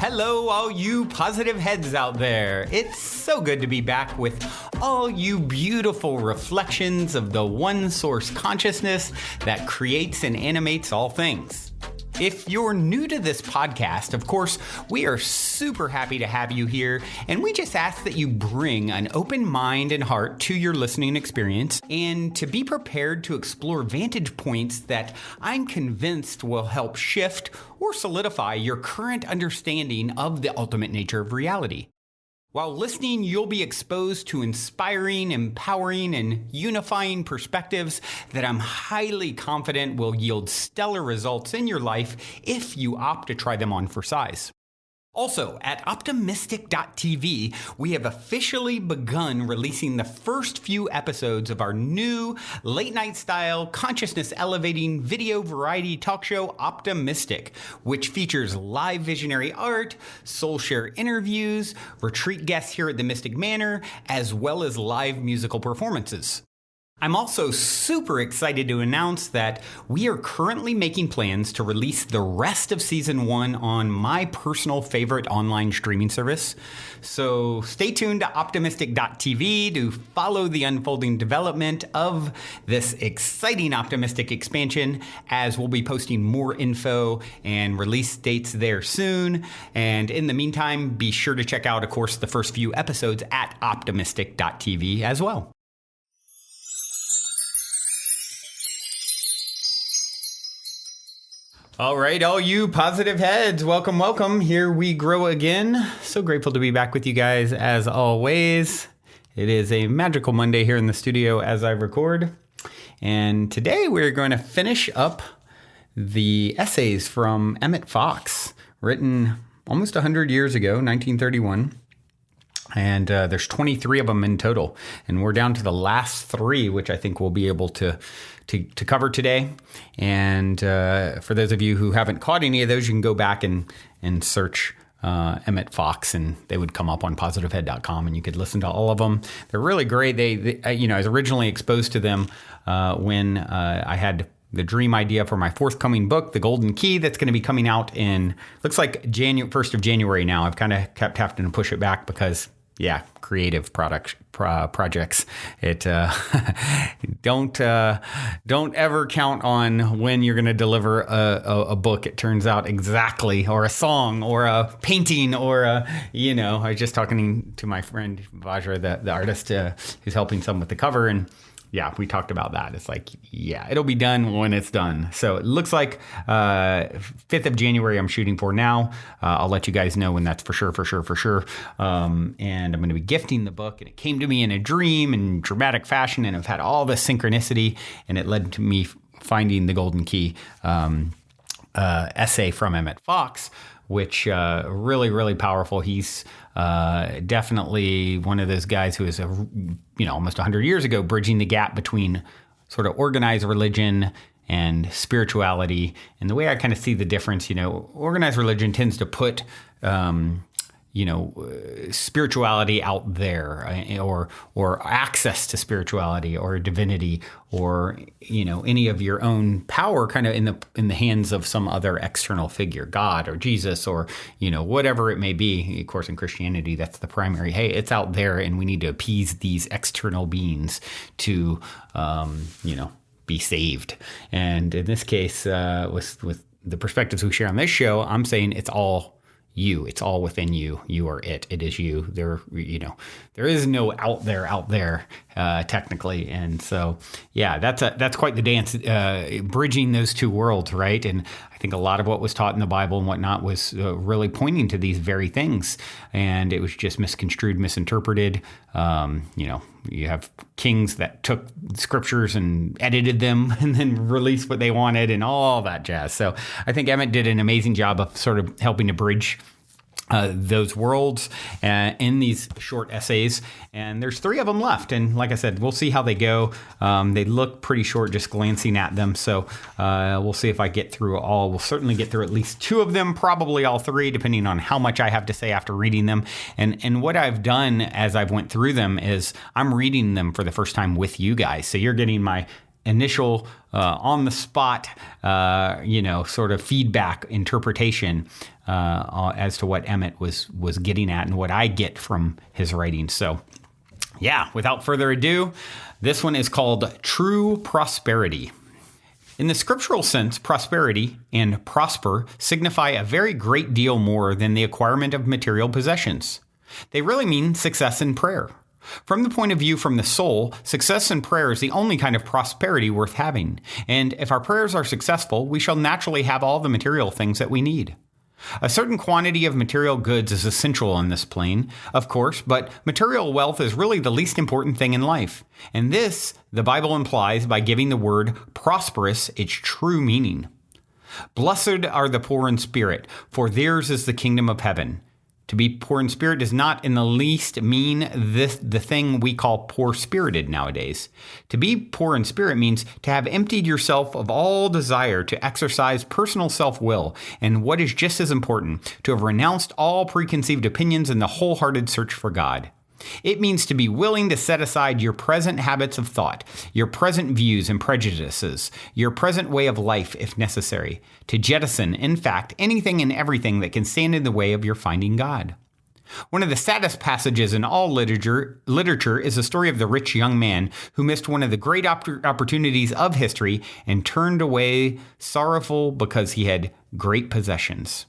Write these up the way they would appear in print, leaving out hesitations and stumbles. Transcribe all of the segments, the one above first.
Hello, all you positive heads out there. It's so good to be back with all you beautiful reflections of the one source consciousness that creates and animates all things. If you're new to this podcast, of course, we are super happy to have you here, and we just ask that you bring an open mind and heart to your listening experience and to be prepared to explore vantage points that I'm convinced will help shift or solidify your current understanding of the ultimate nature of reality. While listening, you'll be exposed to inspiring, empowering, and unifying perspectives that I'm highly confident will yield stellar results in your life if you opt to try them on for size. Also, at optimistic.tv, we have officially begun releasing the first few episodes of our new late-night style, consciousness-elevating video variety talk show, Optimistic, which features live visionary art, soul share interviews, retreat guests here at the Mystic Manor, as well as live musical performances. I'm also super excited to announce that we are currently making plans to release the rest of Season 1 on my personal favorite online streaming service. So stay tuned to optimistic.tv to follow the unfolding development of this exciting Optimistic expansion, as we'll be posting more info and release dates there soon. And in the meantime, be sure to check out, of course, the first few episodes at optimistic.tv as well. All right, all you positive heads, welcome, welcome. Here we grow again. So grateful to be back with you guys as always. It is a magical Monday here in the studio as I record. And today we're going to finish up the essays from Emmet Fox, written almost 100 years ago, 1931. And there's 23 of them in total. And we're down to the last three, which I think we'll be able to cover today. And for those of you who haven't caught any of those, you can go back and search Emmet Fox, and they would come up on positivehead.com, and you could listen to all of them. They're really great. They I was originally exposed to them when I had the dream idea for my forthcoming book, The Golden Key, that's going to be coming out in, looks like 1st of January now. I've kind of kept having to push it back because, creative projects. It don't ever count on when you're going to deliver a book. It turns out exactly, or a song, or a painting, or I was just talking to my friend Vajra, the artist who's helping some with the cover, and we talked about that. It's like, it'll be done when it's done. So it looks like 5th of January I'm shooting for now. I'll let you guys know when that's for sure. And I'm going to be gifting the book. And it came to me in a dream in dramatic fashion. And I've had all this synchronicity. And it led to me finding the Golden Key essay from Emmet Fox, which really, really powerful. He's definitely one of those guys who is, almost 100 years ago, bridging the gap between sort of organized religion and spirituality. And the way I kind of see the difference, organized religion tends to put spirituality out there, or access to spirituality or divinity, or any of your own power kind of in the hands of some other external figure, God or Jesus, or whatever it may be. Of course, in Christianity, that's the primary. Hey, it's out there, and we need to appease these external beings to be saved. And in this case, with the perspectives we share on this show, I'm saying it's all you. It's all within you. You are it. It is you. There is no out there, technically. And so, that's quite the dance, bridging those two worlds, right? And I think a lot of what was taught in the Bible and whatnot was really pointing to these very things. And it was just misconstrued, misinterpreted. You have kings that took scriptures and edited them and then released what they wanted and all that jazz. So I think Emmet did an amazing job of sort of helping to bridge those worlds in these short essays. And there's 3 of them left. And like I said, we'll see how they go. They look pretty short just glancing at them. So we'll see if I get through all. We'll certainly get through at least 2 of them, probably all 3, depending on how much I have to say after reading them. And what I've done as I've went through them is I'm reading them for the first time with you guys. So you're getting my initial on the spot, sort of feedback interpretation as to what Emmet was getting at and what I get from his writings. So, yeah, without further ado, this one is called True Prosperity. In the scriptural sense, prosperity and prosper signify a very great deal more than the acquirement of material possessions. They really mean success in prayer. From the point of view from the soul, success in prayer is the only kind of prosperity worth having. And if our prayers are successful, we shall naturally have all the material things that we need. A certain quantity of material goods is essential on this plane, of course, but material wealth is really the least important thing in life. And this, the Bible implies by giving the word prosperous its true meaning. Blessed are the poor in spirit, for theirs is the kingdom of heaven. To be poor in spirit does not in the least mean the thing we call poor-spirited nowadays. To be poor in spirit means to have emptied yourself of all desire to exercise personal self-will, and what is just as important, to have renounced all preconceived opinions in the wholehearted search for God. It means to be willing to set aside your present habits of thought, your present views and prejudices, your present way of life if necessary, to jettison, in fact, anything and everything that can stand in the way of your finding God. One of the saddest passages in all literature is the story of the rich young man who missed one of the great opportunities of history and turned away sorrowful because he had great possessions.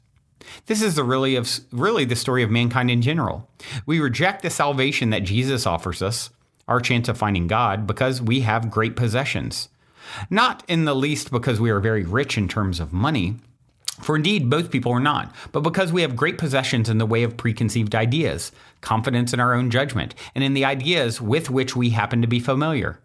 This is really the story of mankind in general. We reject the salvation that Jesus offers us, our chance of finding God, because we have great possessions. Not in the least because we are very rich in terms of money, for indeed both people are not, but because we have great possessions in the way of preconceived ideas, confidence in our own judgment, and in the ideas with which we happen to be familiar.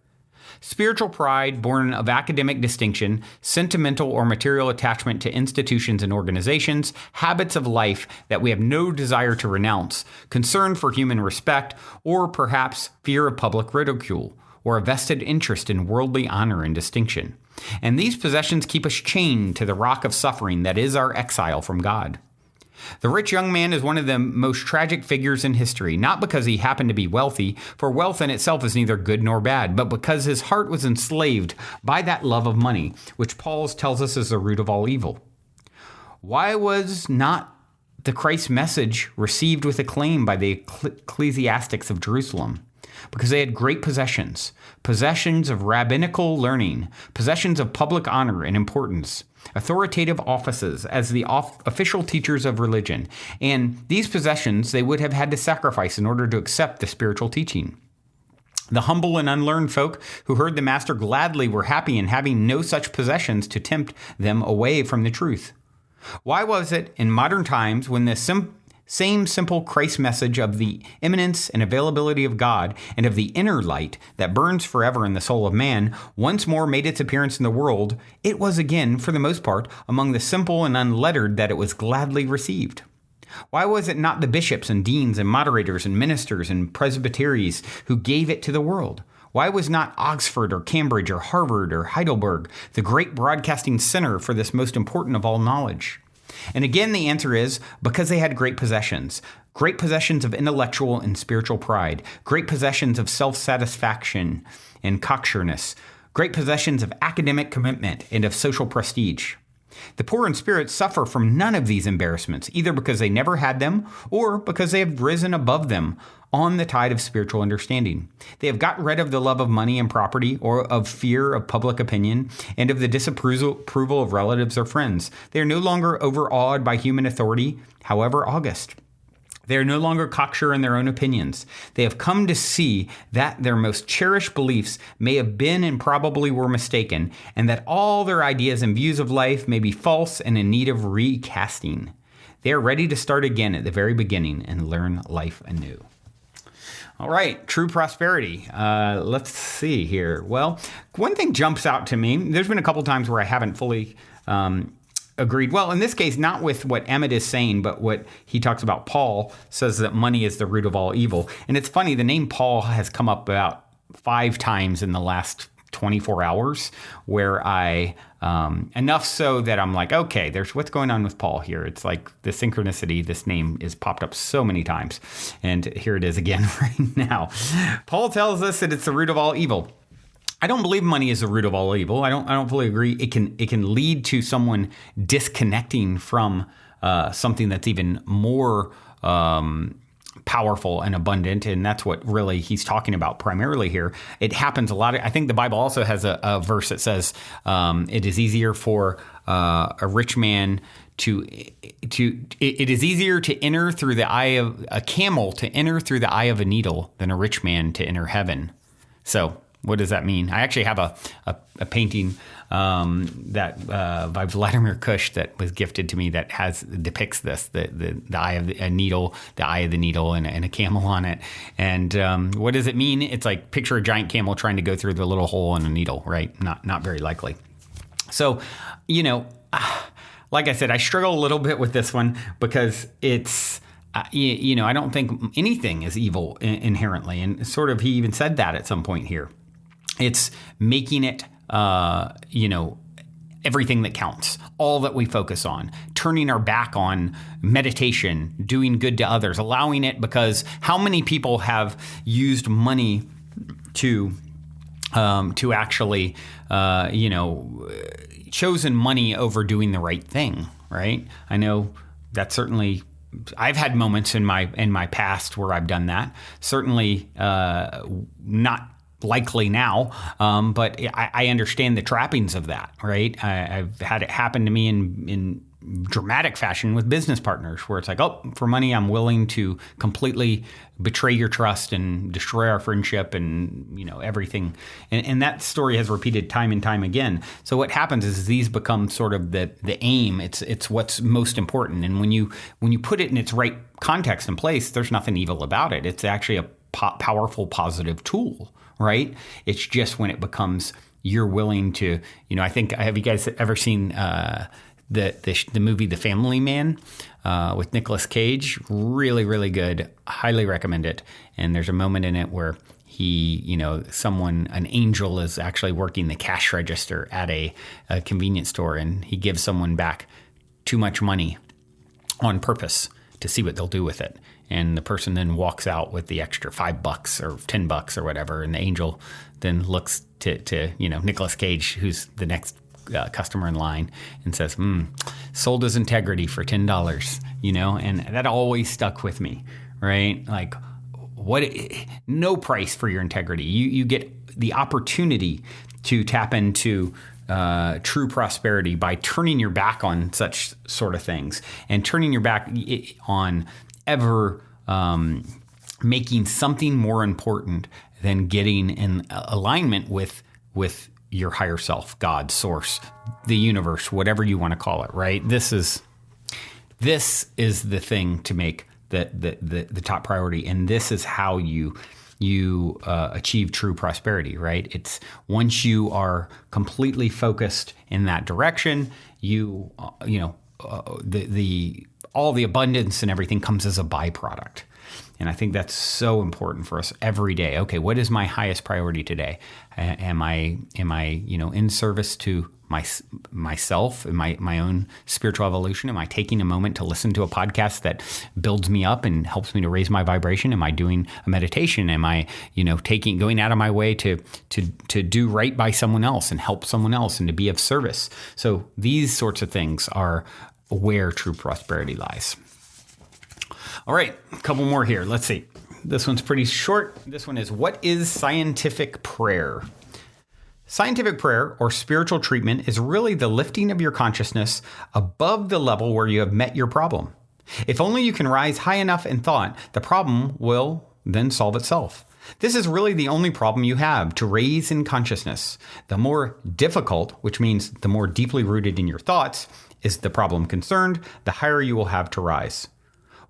Spiritual pride born of academic distinction, sentimental or material attachment to institutions and organizations, habits of life that we have no desire to renounce, concern for human respect, or perhaps fear of public ridicule, or a vested interest in worldly honor and distinction. And these possessions keep us chained to the rock of suffering that is our exile from God. The rich young man is one of the most tragic figures in history, not because he happened to be wealthy, for wealth in itself is neither good nor bad, but because his heart was enslaved by that love of money, which Paul tells us is the root of all evil. Why was not the Christ message received with acclaim by the ecclesiastics of Jerusalem? Because they had great possessions of rabbinical learning, possessions of public honor and importance, authoritative offices as the official teachers of religion, and these possessions they would have had to sacrifice in order to accept the spiritual teaching. The humble and unlearned folk who heard the master gladly were happy in having no such possessions to tempt them away from the truth. Why was it in modern times when the same simple Christ message of the immanence and availability of God and of the inner light that burns forever in the soul of man once more made its appearance in the world, it was again, for the most part, among the simple and unlettered that it was gladly received? Why was it not the bishops and deans and moderators and ministers and presbyteries who gave it to the world? Why was not Oxford or Cambridge or Harvard or Heidelberg the great broadcasting center for this most important of all knowledge? And again, the answer is because they had great possessions of intellectual and spiritual pride, great possessions of self-satisfaction and cocksureness, great possessions of academic commitment and of social prestige. The poor in spirit suffer from none of these embarrassments, either because they never had them or because they have risen above them on the tide of spiritual understanding. They have got rid of the love of money and property or of fear of public opinion and of the disapproval of relatives or friends. They are no longer overawed by human authority, however august. They are no longer cocksure in their own opinions. They have come to see that their most cherished beliefs may have been and probably were mistaken, and that all their ideas and views of life may be false and in need of recasting. They are ready to start again at the very beginning and learn life anew. All right, true prosperity. Let's see here. Well, one thing jumps out to me. There's been a couple times where I haven't fully agreed. Well, in this case, not with what Emmet is saying, but what he talks about. Paul says that money is the root of all evil. And it's funny, the name Paul has come up about 5 times in the last 24 hours where I, enough so that I'm like, okay, there's what's going on with Paul here. It's like the synchronicity, this name is popped up so many times. And here it is again right now. Paul tells us that it's the root of all evil. I don't believe money is the root of all evil. I don't fully agree. It can lead to someone disconnecting from something that's even more powerful and abundant, and that's what really he's talking about primarily here. It happens a lot. I think the Bible also has a verse that says it is easier for a rich man it is easier to enter through the eye of a camel to enter through the eye of a needle than a rich man to enter heaven. So what does that mean? I actually have a painting that by Vladimir Kush that was gifted to me that depicts this, the eye of a needle, the eye of the needle, and a camel on it. And what does it mean? It's like picture a giant camel trying to go through the little hole in a needle, right? Not very likely. So, like I said, I struggle a little bit with this one because it's, I don't think anything is evil inherently. And sort of he even said that at some point here. It's making it, everything that counts, all that we focus on, turning our back on meditation, doing good to others, allowing it, because how many people have used money to actually, chosen money over doing the right thing, right? I know that certainly I've had moments in my past where I've done that. Certainly not likely now, but I understand the trappings of that, right? I've had it happen to me in dramatic fashion with business partners where it's like, oh, for money, I'm willing to completely betray your trust and destroy our friendship and, everything. And that story has repeated time and time again. So what happens is these become sort of the aim. It's what's most important. And when you put it in its right context and place, there's nothing evil about it. It's actually a powerful, positive tool, right? It's just when it becomes, you're willing to, have you guys ever seen, the movie The Family Man with Nicolas Cage? Really, really good. Highly recommend it. And there's a moment in it where an angel is actually working the cash register at a convenience store, and he gives someone back too much money on purpose to see what they'll do with it. And the person then walks out with the extra $5 or $10 or whatever. And the angel then looks to Nicolas Cage, who's the next customer in line, and says, sold his integrity for $10, and that always stuck with me, right? Like, no price for your integrity. You get the opportunity to tap into true prosperity by turning your back on such sort of things and turning your back on ever making something more important than getting in alignment with your higher self, God, source, the universe, whatever you want to call it, right? This is the thing to make the top priority, and this is how you achieve true prosperity, right? It's once you are completely focused in that direction, all the abundance and everything comes as a byproduct. And I think that's so important for us every day. Okay, what is my highest priority today? Am I in service to myself and my own spiritual evolution? Am I taking a moment to listen to a podcast that builds me up and helps me to raise my vibration? Am I doing a meditation? Am I, going out of my way to do right by someone else and help someone else and to be of service? So these sorts of things are where true prosperity lies. All right, a couple more here. Let's see. This one's pretty short. This one is, what is scientific prayer? Scientific prayer, or spiritual treatment, is really the lifting of your consciousness above the level where you have met your problem. If only you can rise high enough in thought, the problem will then solve itself. This is really the only problem you have, to raise in consciousness. The more difficult, which means the more deeply rooted in your thoughts, is the problem concerned, the higher you will have to rise.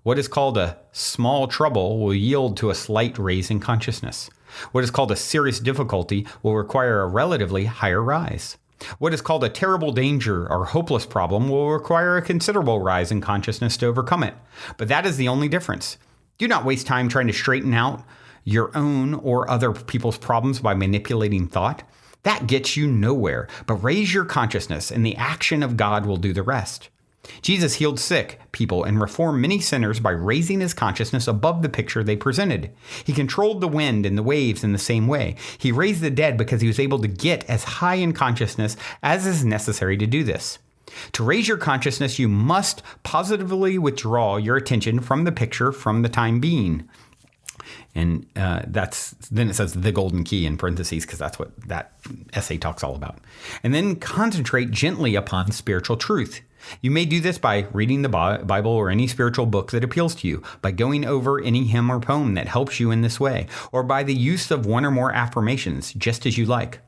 What is called a small trouble will yield to a slight raise in consciousness. What is called a serious difficulty will require a relatively higher rise. What is called a terrible danger or hopeless problem will require a considerable rise in consciousness to overcome it. But that is the only difference. Do not waste time trying to straighten out your own or other people's problems by manipulating thought. That gets you nowhere, but raise your consciousness and the action of God will do the rest. Jesus healed sick people and reformed many sinners by raising his consciousness above the picture they presented. He controlled the wind and the waves in the same way. He raised the dead because he was able to get as high in consciousness as is necessary to do this. To raise your consciousness, you must positively withdraw your attention from the picture from the time being. And then it says the golden key in parentheses, because that's what that essay talks all about. And then concentrate gently upon spiritual truth. You may do this by reading the Bible or any spiritual book that appeals to you, by going over any hymn or poem that helps you in this way, or by the use of one or more affirmations, just as you like.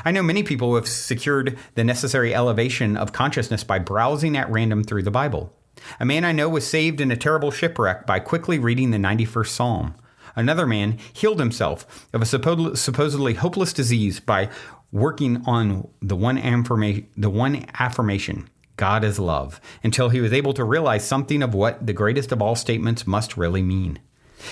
I know many people who have secured the necessary elevation of consciousness by browsing at random through the Bible. A man I know was saved in a terrible shipwreck by quickly reading the 91st Psalm. Another man healed himself of a supposedly hopeless disease by working on the one affirmation, God is love, until he was able to realize something of what the greatest of all statements must really mean.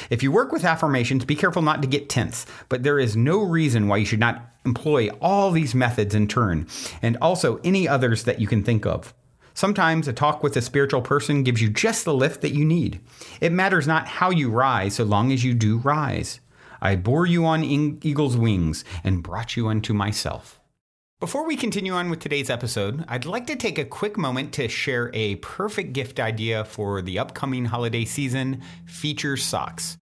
If you work with affirmations, be careful not to get tense, but there is no reason why you should not employ all these methods in turn, and also any others that you can think of. Sometimes a talk with a spiritual person gives you just the lift that you need. It matters not how you rise, so long as you do rise. I bore you on eagle's wings and brought you unto myself. Before we continue on with today's episode, I'd like to take a quick moment to share a perfect gift idea for the upcoming holiday season, Features Socks.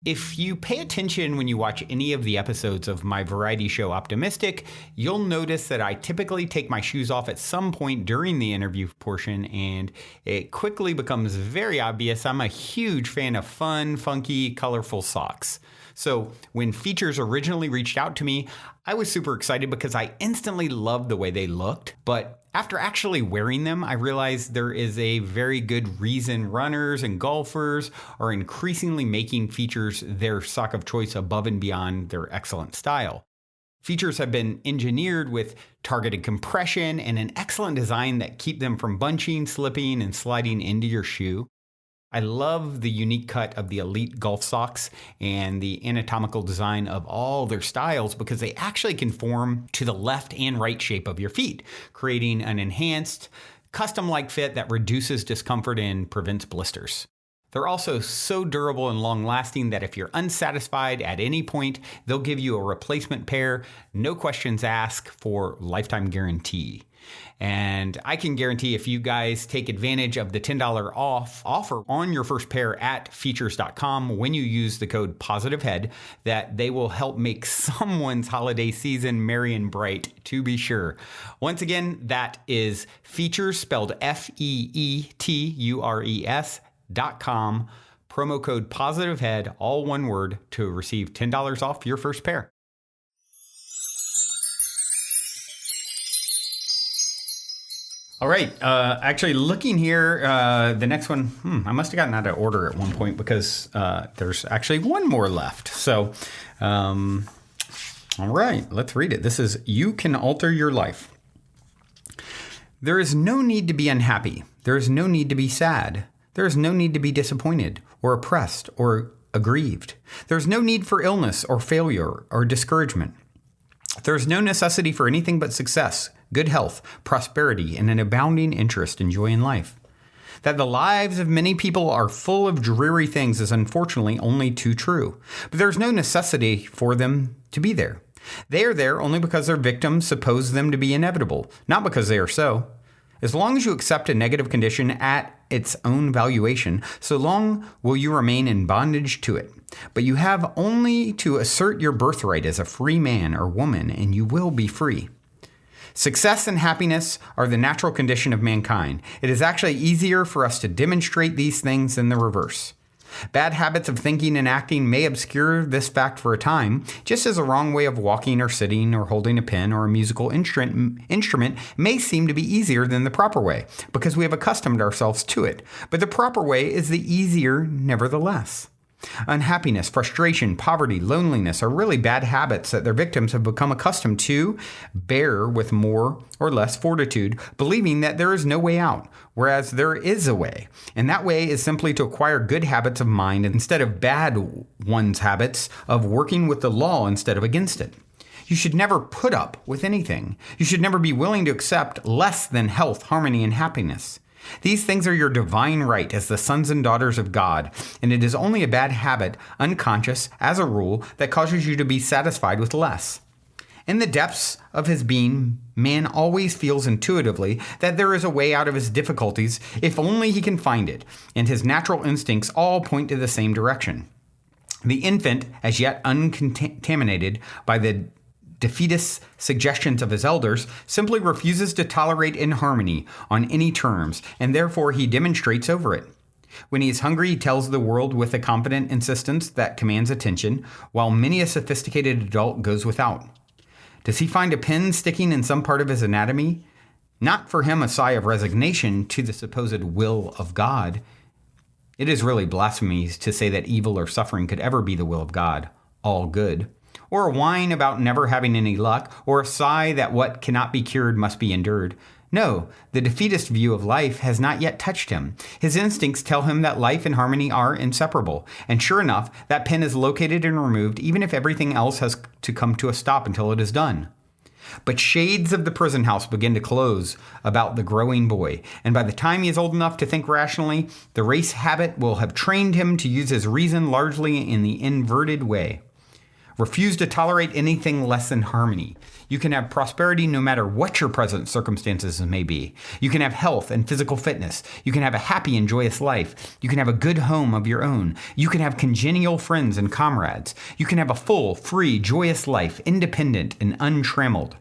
If you pay attention when you watch any of the episodes of my variety show Optimistic, you'll notice that I typically take my shoes off at some point during the interview portion, and it quickly becomes very obvious I'm a huge fan of fun, funky, colorful socks. So when Features originally reached out to me, I was super excited because I instantly loved the way they looked. But after actually wearing them, I realized there is a very good reason runners and golfers are increasingly making Features their sock of choice above and beyond their excellent style. Features have been engineered with targeted compression and an excellent design that keep them from bunching, slipping, and sliding into your shoe. I love the unique cut of the Elite golf socks and the anatomical design of all their styles because they actually conform to the left and right shape of your feet, creating an enhanced, custom-like fit that reduces discomfort and prevents blisters. They're also so durable and long-lasting that if you're unsatisfied at any point, they'll give you a replacement pair, no questions asked, for lifetime guarantee. And I can guarantee if you guys take advantage of the $10 off offer on your first pair at features.com when you use the code POSITIVEHEAD, that they will help make someone's holiday season merry and bright, to be sure. Once again, that is Features, spelled FEETURES.com, promo code POSITIVEHEAD, all one word, to receive $10 off your first pair. All right. Actually, looking here, the next one, I must have gotten out of order at one point because there's actually one more left. So, all right, let's read it. This is You Can Alter Your Life. There is no need to be unhappy. There is no need to be sad. There is no need to be disappointed or oppressed or aggrieved. There is no need for illness or failure or discouragement. There is no necessity for anything but success, good health, prosperity, and an abounding interest in joy in life. That the lives of many people are full of dreary things is unfortunately only too true, but there is no necessity for them to be there. They are there only because their victims suppose them to be inevitable, not because they are so. As long as you accept a negative condition at its own valuation, so long will you remain in bondage to it. But you have only to assert your birthright as a free man or woman, and you will be free. Success and happiness are the natural condition of mankind. It is actually easier for us to demonstrate these things than the reverse. Bad habits of thinking and acting may obscure this fact for a time, just as a wrong way of walking or sitting or holding a pen or a musical instrument may seem to be easier than the proper way, because we have accustomed ourselves to it. But the proper way is the easier nevertheless. Unhappiness, frustration, poverty, loneliness are really bad habits that their victims have become accustomed to bear with more or less fortitude, believing that there is no way out, whereas there is a way. And that way is simply to acquire good habits of mind instead of bad ones' habits of working with the law instead of against it. You should never put up with anything. You should never be willing to accept less than health, harmony, and happiness. These things are your divine right as the sons and daughters of God, and it is only a bad habit, unconscious, as a rule, that causes you to be satisfied with less. In the depths of his being, man always feels intuitively that there is a way out of his difficulties if only he can find it, and his natural instincts all point to the same direction. The infant, as yet uncontaminated by the defeatist suggestions of his elders, simply refuses to tolerate inharmony on any terms, and therefore he demonstrates over it. When he is hungry, he tells the world with a confident insistence that commands attention, while many a sophisticated adult goes without. Does he find a pin sticking in some part of his anatomy? Not for him a sigh of resignation to the supposed will of God. It is really blasphemy to say that evil or suffering could ever be the will of God, all good. Or a whine about never having any luck, or a sigh that what cannot be cured must be endured. No, the defeatist view of life has not yet touched him. His instincts tell him that life and harmony are inseparable. And sure enough, that pin is located and removed, even if everything else has to come to a stop until it is done. But shades of the prison house begin to close about the growing boy, and by the time he is old enough to think rationally, the race habit will have trained him to use his reason largely in the inverted way. Refuse to tolerate anything less than harmony. You can have prosperity no matter what your present circumstances may be. You can have health and physical fitness. You can have a happy and joyous life. You can have a good home of your own. You can have congenial friends and comrades. You can have a full, free, joyous life, independent and untrammeled.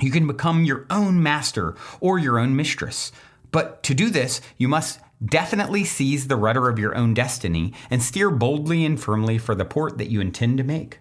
You can become your own master or your own mistress. But to do this, you must definitely seize the rudder of your own destiny and steer boldly and firmly for the port that you intend to make.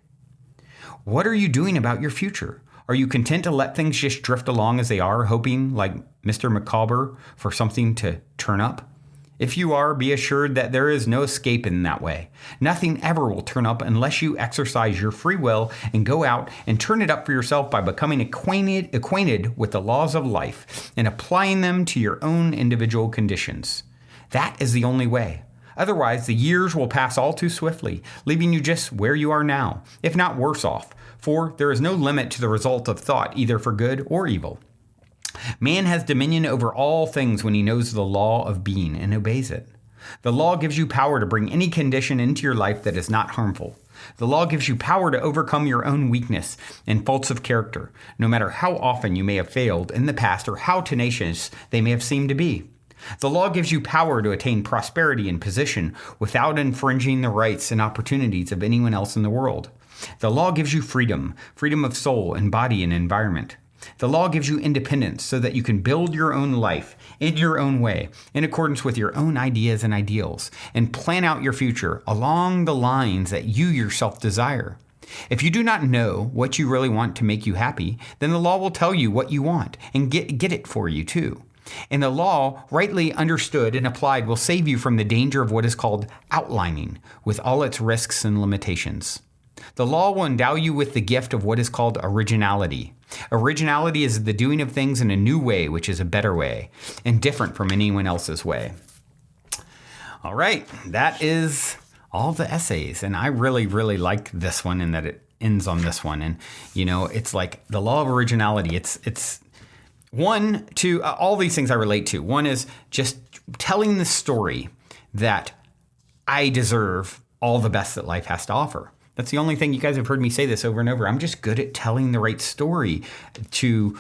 What are you doing about your future? Are you content to let things just drift along as they are, hoping, like Mr. Micawber, for something to turn up? If you are, be assured that there is no escape in that way. Nothing ever will turn up unless you exercise your free will and go out and turn it up for yourself by becoming acquainted with the laws of life and applying them to your own individual conditions. That is the only way. Otherwise, the years will pass all too swiftly, leaving you just where you are now, if not worse off, for there is no limit to the result of thought, either for good or evil. Man has dominion over all things when he knows the law of being and obeys it. The law gives you power to bring any condition into your life that is not harmful. The law gives you power to overcome your own weakness and faults of character, no matter how often you may have failed in the past or how tenacious they may have seemed to be. The law gives you power to attain prosperity and position without infringing the rights and opportunities of anyone else in the world. The law gives you freedom of soul and body and environment. The law gives you independence so that you can build your own life in your own way, in accordance with your own ideas and ideals, and plan out your future along the lines that you yourself desire. If you do not know what you really want to make you happy, then the law will tell you what you want and get it for you too. And the law, rightly understood and applied, will save you from the danger of what is called outlining, with all its risks and limitations. The law will endow you with the gift of what is called originality. Originality is the doing of things in a new way, which is a better way, and different from anyone else's way. All right, that is all the essays, and I really, really like this one in that it ends on this one. And, you know, it's like the law of originality. It's one, to all these things I relate to. One is just telling the story that I deserve all the best that life has to offer. That's the only thing. You guys have heard me say this over and over. I'm just good at telling the right story to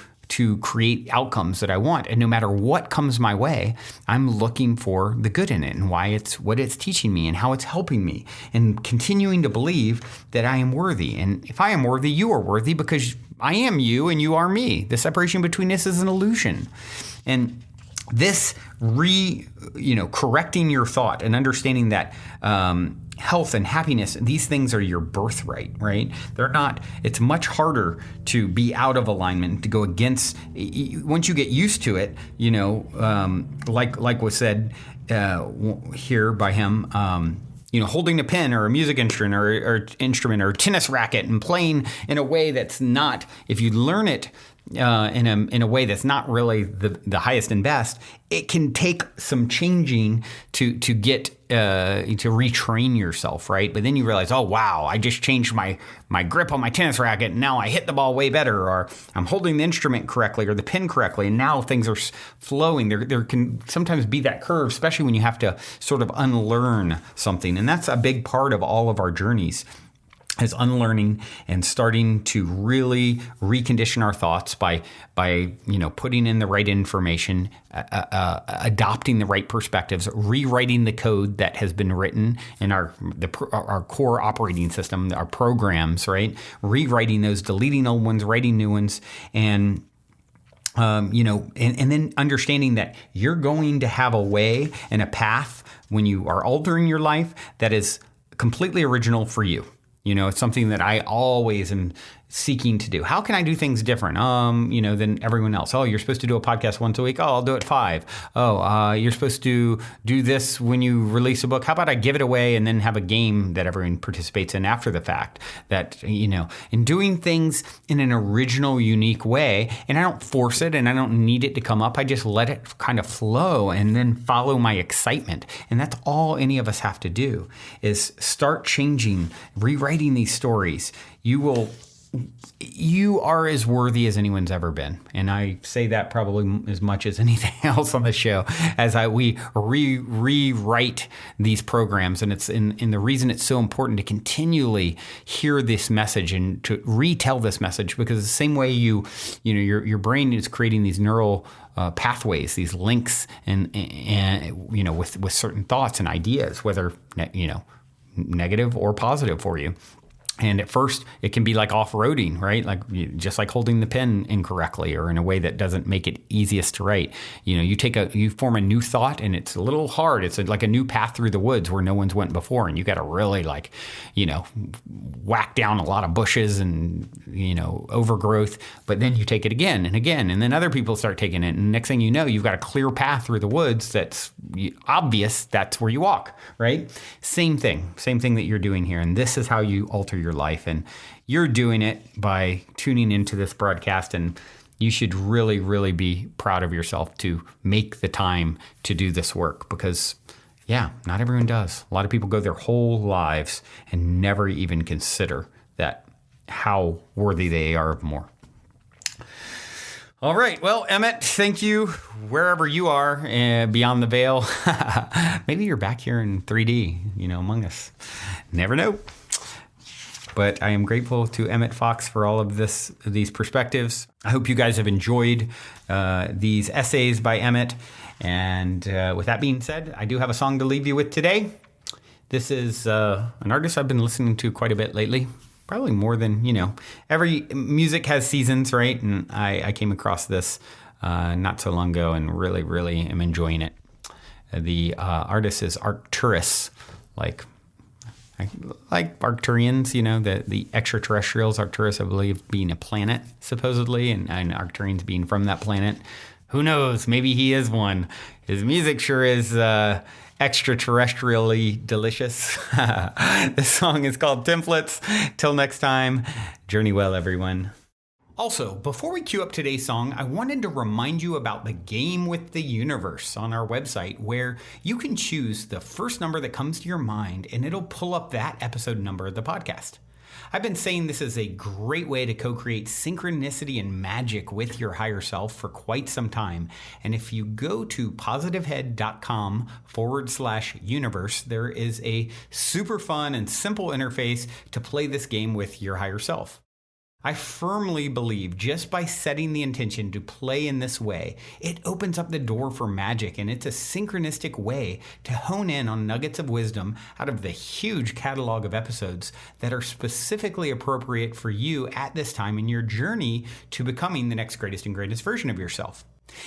create outcomes that I want. And no matter what comes my way, I'm looking for the good in it and what it's teaching me and how it's helping me, and continuing to believe that I am worthy. And if I am worthy, you are worthy, because I am you and you are me. The separation between us is an illusion. And this correcting your thought and understanding that health and happiness, these things are your birthright, right? They're not. It's much harder to be out of alignment, to go against. Once you get used to it, like was said here by him, holding a pen or a music instrument or tennis racket and playing in a way that's not. If you learn it in a way that's not really the highest and best, it can take some changing to get to retrain yourself, right? But then you realize, oh wow, I just changed my grip on my tennis racket, and now I hit the ball way better, or I'm holding the instrument correctly or the pin correctly, and now things are flowing. There can sometimes be that curve, especially when you have to sort of unlearn something, and that's a big part of all of our journeys, is unlearning and starting to really recondition our thoughts by putting in the right information, adopting the right perspectives, rewriting the code that has been written in our core operating system, our programs, right? Rewriting those, deleting old ones, writing new ones, and and then understanding that you're going to have a way and a path when you are altering your life that is completely original for you. It's something that I always am seeking to do. How can I do things different, than everyone else? Oh, you're supposed to do a podcast once a week. Oh, I'll do it 5. Oh, you're supposed to do this when you release a book. How about I give it away and then have a game that everyone participates in after the fact? That, in doing things in an original, unique way. And I don't force it and I don't need it to come up. I just let it kind of flow and then follow my excitement. And that's all any of us have to do, is start changing, rewriting these stories. You are as worthy as anyone's ever been. And I say that probably as much as anything else on the show, as we rewrite these programs. And it's in the reason it's so important to continually hear this message and to retell this message, because the same way your brain is creating these neural pathways, these links, and with certain thoughts and ideas, whether negative or positive for you. And at first, it can be like off-roading, right? Just like holding the pen incorrectly or in a way that doesn't make it easiest to write. You form a new thought, and it's a little hard. It's like a new path through the woods where no one's went before, and you got to really whack down a lot of bushes and overgrowth. But then you take it again and again, and then other people start taking it, and next thing you know, you've got a clear path through the woods that's obvious. That's where you walk, right? Same thing that you're doing here, and this is how you alter your life. And you're doing it by tuning into this broadcast, and you should really, really be proud of yourself to make the time to do this work, because not everyone does. A lot of people go their whole lives and never even consider that how worthy they are of more. All right. Well, Emmet, thank you wherever you are beyond the veil. Maybe you're back here in 3D, among us. Never know. But I am grateful to Emmet Fox for all of these perspectives. I hope you guys have enjoyed these essays by Emmet. And with that being said, I do have a song to leave you with today. This is an artist I've been listening to quite a bit lately. Probably more than, every music has seasons, right? And I came across this not so long ago and really, really am enjoying it. The artist is Arcturus, like Arcturians, the extraterrestrials, Arcturus, I believe, being a planet, supposedly, and Arcturians being from that planet. Who knows? Maybe he is one. His music sure is extraterrestrially delicious. This song is called Templates. Till next time, journey well, everyone. Also, before we cue up today's song, I wanted to remind you about the game with the universe on our website, where you can choose the first number that comes to your mind, and it'll pull up that episode number of the podcast. I've been saying this is a great way to co-create synchronicity and magic with your higher self for quite some time. And if you go to positivehead.com/universe, there is a super fun and simple interface to play this game with your higher self. I firmly believe just by setting the intention to play in this way, it opens up the door for magic, and it's a synchronistic way to hone in on nuggets of wisdom out of the huge catalog of episodes that are specifically appropriate for you at this time in your journey to becoming the next greatest and greatest version of yourself.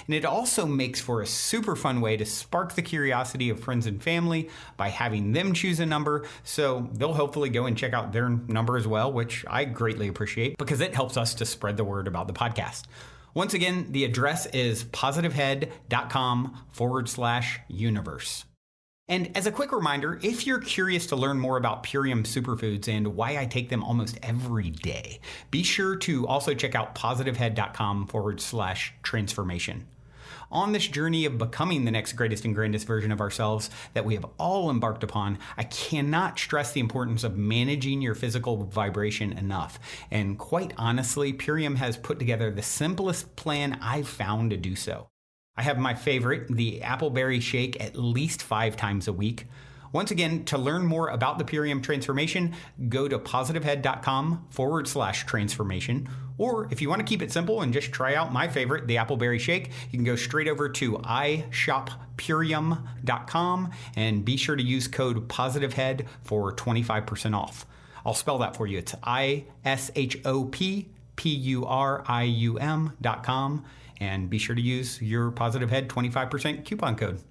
And it also makes for a super fun way to spark the curiosity of friends and family by having them choose a number, so they'll hopefully go and check out their number as well, which I greatly appreciate because it helps us to spread the word about the podcast. Once again, the address is positivehead.com/universe. And as a quick reminder, if you're curious to learn more about Purium superfoods and why I take them almost every day, be sure to also check out positivehead.com/transformation. On this journey of becoming the next greatest and grandest version of ourselves that we have all embarked upon, I cannot stress the importance of managing your physical vibration enough. And quite honestly, Purium has put together the simplest plan I've found to do so. I have my favorite, the appleberry shake, at least 5 times a week. Once again, to learn more about the Purium transformation, go to positivehead.com/transformation. Or if you want to keep it simple and just try out my favorite, the appleberry shake, you can go straight over to ishoppurium.com and be sure to use code positivehead for 25% off. I'll spell that for you. It's ishoppurium.com. And be sure to use your Positive Head 25% coupon code.